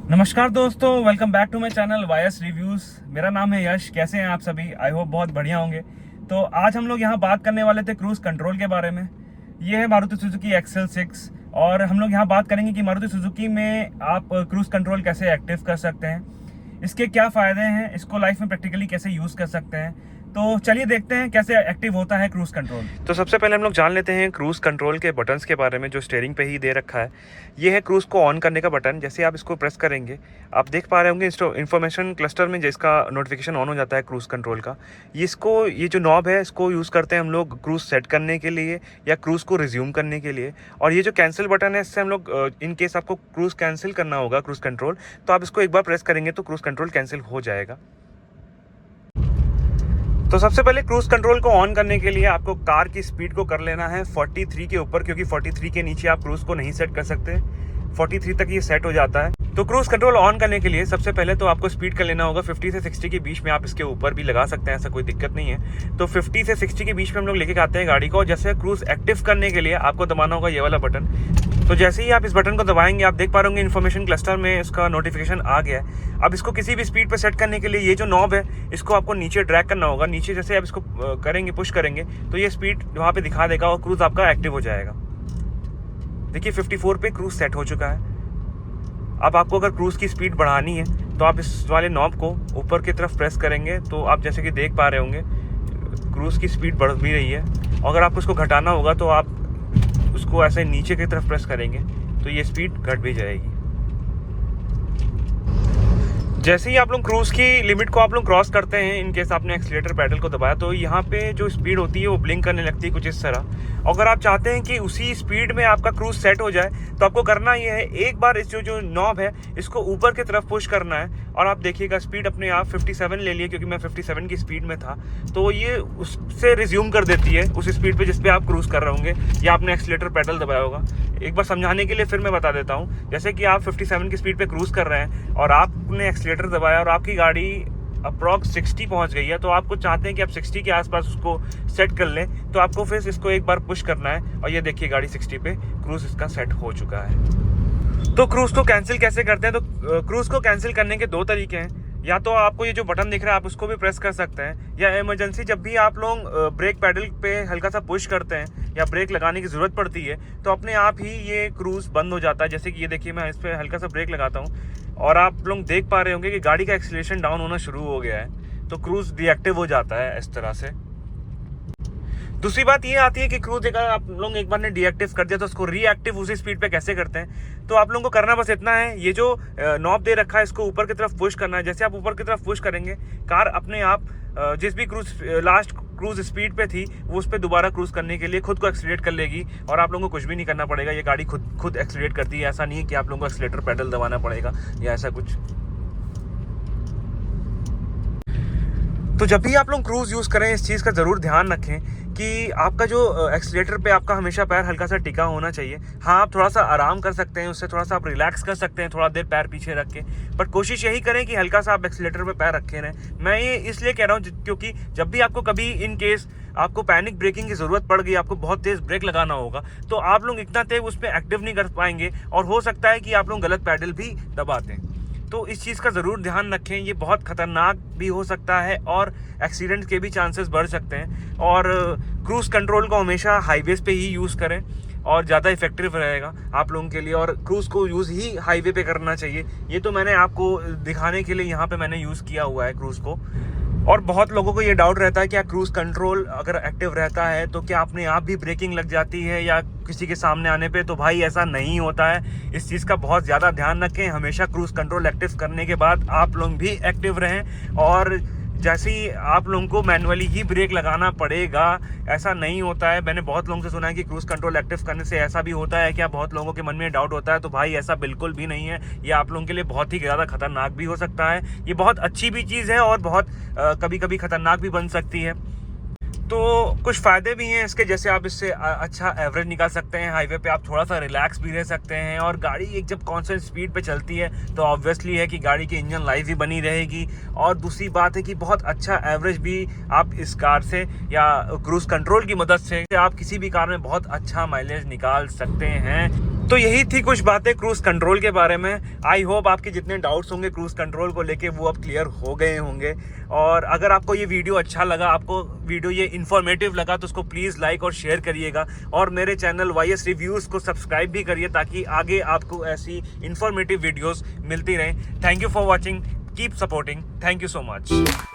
नमस्कार दोस्तों, welcome back to my channel voice reviews. मेरा नाम है यश। कैसे हैं आप सभी? आई होप बहुत बढ़िया होंगे। तो आज हम लोग यहाँ बात करने वाले थे क्रूज़ कंट्रोल के बारे में। ये है मारुति सुजुकी XL6 और हम लोग यहाँ बात करेंगे कि मारुति सुजुकी में आप क्रूज़ कंट्रोल कैसे एक्टिव कर सकते हैं, इसके क्या फ़ायदे हैं, इसको लाइफ में प्रैक्टिकली कैसे यूज़ कर सकते हैं। तो चलिए देखते हैं कैसे एक्टिव होता है क्रूज़ कंट्रोल। तो सबसे पहले हम लोग जान लेते हैं क्रूज़ कंट्रोल के बटन्स के बारे में, जो स्टीयरिंग पे ही दे रखा है। ये है क्रूज़ को ऑन करने का बटन। जैसे आप इसको प्रेस करेंगे, आप देख पा रहे होंगे इन्फॉर्मेशन क्लस्टर में जिसका नोटिफिकेशन ऑन हो जाता है क्रूज़ कंट्रोल का। ये जो नॉब है, इसको यूज़ करते हैं हम लोग क्रूज़ सेट करने के लिए या क्रूज़ को रिज्यूम करने के लिए। और ये जो कैंसिल बटन है, इससे हम लोग इन केस आपको क्रूज़ कैंसिल करना होगा क्रूज़ कंट्रोल, तो आप इसको एक बार प्रेस करेंगे तो क्रूज़ कंट्रोल कैंसिल हो जाएगा। तो सबसे पहले क्रूज़ कंट्रोल को ऑन करने के लिए आपको कार की स्पीड को कर लेना है 43 के ऊपर, क्योंकि 43 के नीचे आप क्रूज़ को नहीं सेट कर सकते। 43 तक ये सेट हो जाता है। तो क्रूज़ कंट्रोल ऑन करने के लिए सबसे पहले तो आपको स्पीड कर लेना होगा 50 से 60 के बीच में। आप इसके ऊपर भी लगा सकते हैं, ऐसा कोई दिक्कत नहीं है। तो 50 से 60 के बीच में हम लोग लेके आते हैं गाड़ी को। जैसे क्रूज़ एक्टिव करने के लिए आपको दबाना होगा ये वाला बटन। तो जैसे ही आप इस बटन को दबाएंगे, आप देख पा रहे होंगे इन्फॉर्मेशन क्लस्टर में इसका नोटिफिकेशन आ गया है। अब इसको किसी भी स्पीड पे सेट करने के लिए ये जो नॉब है, इसको आपको नीचे ड्रैग करना होगा। नीचे जैसे आप इसको करेंगे, पुश करेंगे, तो ये स्पीड वहाँ पे दिखा देगा और क्रूज़ आपका एक्टिव हो जाएगा। देखिए 54 पे क्रूज़ सेट हो चुका है। अब आपको अगर क्रूज़ की स्पीड बढ़ानी है तो आप इस वाले नॉब को ऊपर की तरफ प्रेस करेंगे, तो आप जैसे कि देख पा रहे होंगे क्रूज़ की स्पीड बढ़ भी रही है। अगर आपको इसको घटाना होगा तो आप उसको ऐसे नीचे की तरफ प्रेस करेंगे तो ये स्पीड घट भी जाएगी। जैसे ही आप लोग क्रूज़ की लिमिट को आप लोग क्रॉस करते हैं, इन केस आपने एक्सीलेटर पैडल को दबाया, तो यहाँ पे जो स्पीड होती है वो ब्लिंक करने लगती है कुछ इस तरह। अगर आप चाहते हैं कि उसी स्पीड में आपका क्रूज़ सेट हो जाए, तो आपको करना ये है, एक बार इस जो नॉब है इसको ऊपर की तरफ पुश करना है और आप देखिएगा स्पीड अपने आप 57 ले लिए, क्योंकि मैं 57 की स्पीड में था। तो ये उससे रिज्यूम कर देती है उस स्पीड पे जिस पे आप क्रूज़ कर रहे होंगे या आपने एक्सीलेटर पैडल दबाया होगा। एक बार समझाने के लिए फिर मैं बता देता हूँ। जैसे कि आप 57 की स्पीड पे क्रूज़ कर रहे हैं और आपने एक्सीलेटर दबाया और आपकी गाड़ी अप्रॉक्स 60 पहुंच गई है, तो आपको चाहते हैं कि आप 60 के आसपास उसको सेट कर लें, तो आपको फिर इसको एक बार पुश करना है और ये देखिए गाड़ी 60 पे क्रूज़ इसका सेट हो चुका है। तो क्रूज़ को कैंसिल कैसे करते हैं? तो क्रूज़ को कैंसिल करने के दो तरीके हैं। या तो आपको ये जो बटन दिख रहा है आप उसको भी प्रेस कर सकते हैं, या इमरजेंसी जब भी आप लोग ब्रेक पैडल पे हल्का सा पुश करते हैं या ब्रेक लगाने की ज़रूरत पड़ती है, तो अपने आप ही ये क्रूज़ बंद हो जाता है। जैसे कि ये देखिए, मैं इस पर हल्का सा ब्रेक लगाता हूँ और आप लोग देख पा रहे होंगे कि गाड़ी का एक्सीलरेशन डाउन होना शुरू हो गया है, तो क्रूज़ डीएक्टिव हो जाता है इस तरह से। दूसरी बात ये आती है कि क्रूज़ अगर आप लोग एक बार ने डीएक्टिव कर दिया तो उसको रीएक्टिव उसी स्पीड पे कैसे करते हैं? तो आप लोगों को करना बस इतना है, ये जो नॉब दे रखा है इसको ऊपर की तरफ पुश करना है। जैसे आप ऊपर की तरफ पुश करेंगे, कार अपने आप जिस भी लास्ट क्रूज़ स्पीड पे थी वो उस पर दोबारा क्रूज़ करने के लिए खुद को एक्सीलरेट कर लेगी और आप लोगों को कुछ भी नहीं करना पड़ेगा। ये गाड़ी खुद एक्सीलरेट करती है। ऐसा नहीं है कि आप लोगों को एक्सीलेटर पैडल दबाना पड़ेगा या ऐसा कुछ। तो जब भी आप लोग क्रूज़ यूज़ करें, इस चीज़ का ज़रूर ध्यान रखें कि आपका जो एक्सीलेटर पे आपका हमेशा पैर हल्का सा टिका होना चाहिए। हाँ, आप थोड़ा सा आराम कर सकते हैं, उससे थोड़ा सा आप रिलैक्स कर सकते हैं, थोड़ा देर पैर पीछे रख के, बट कोशिश यही करें कि हल्का सा आप एक्सीलेटर पे पैर रखे रहें। मैं ये इसलिए कह रहा हूँ क्योंकि जब भी आपको कभी इन केस आपको पैनिक ब्रेकिंग की ज़रूरत पड़ गई, आपको बहुत तेज़ ब्रेक लगाना होगा, तो आप लोग इतना तेज उस पर एक्टिव नहीं कर पाएंगे और हो सकता है कि आप लोग गलत पैडल भी दबा दें। तो इस चीज़ का ज़रूर ध्यान रखें, ये बहुत ख़तरनाक भी हो सकता है और एक्सीडेंट के भी चांसेस बढ़ सकते हैं। और क्रूज़ कंट्रोल को हमेशा हाईवेज़ पे ही यूज़ करें और ज़्यादा इफेक्टिव रहेगा आप लोगों के लिए, और क्रूज़ को यूज़ ही हाईवे पे करना चाहिए। ये तो मैंने आपको दिखाने के लिए यहाँ पे मैंने यूज़ किया हुआ है क्रूज़ को। और बहुत लोगों को ये डाउट रहता है कि क्रूज़ कंट्रोल अगर एक्टिव रहता है तो क्या अपने आप भी ब्रेकिंग लग जाती है या किसी के सामने आने पे? तो भाई ऐसा नहीं होता है। इस चीज़ का बहुत ज़्यादा ध्यान रखें। हमेशा क्रूज़ कंट्रोल एक्टिव करने के बाद आप लोग भी एक्टिव रहें, और जैसे ही आप लोगों को मैनुअली ही ब्रेक लगाना पड़ेगा, ऐसा नहीं होता है। मैंने बहुत लोगों से सुना है कि क्रूज़ कंट्रोल एक्टिव करने से ऐसा भी होता है। क्या बहुत लोगों के मन में डाउट होता है? तो भाई ऐसा बिल्कुल भी नहीं है। ये आप लोगों के लिए बहुत ही ज़्यादा खतरनाक भी हो सकता है। ये बहुत अच्छी भी चीज़ है और बहुत कभी कभी खतरनाक भी बन सकती है। तो कुछ फ़ायदे भी हैं इसके, जैसे आप इससे अच्छा एवरेज निकाल सकते हैं। हाईवे पे आप थोड़ा सा रिलैक्स भी रह सकते हैं, और गाड़ी एक जब कांस्टेंट स्पीड पे चलती है तो ऑब्वियसली है कि गाड़ी की इंजन लाइफ भी बनी रहेगी। और दूसरी बात है कि बहुत अच्छा एवरेज भी आप इस कार से या क्रूज़ कंट्रोल की मदद से आप किसी भी कार में बहुत अच्छा माइलेज निकाल सकते हैं। तो यही थी कुछ बातें क्रूज कंट्रोल के बारे में। आई होप आपके जितने डाउट्स होंगे क्रूज कंट्रोल को लेके वो अब क्लियर हो गए होंगे। और अगर आपको ये वीडियो अच्छा लगा, आपको वीडियो ये इन्फॉर्मेटिव लगा, तो उसको प्लीज़ लाइक और शेयर करिएगा। और मेरे चैनल YS रिव्यूज़ को सब्सक्राइब भी करिए ताकि आगे आपको ऐसी इन्फॉर्मेटिव वीडियोज़ मिलती रहें। Thank you for watching, keep supporting, thank you so much.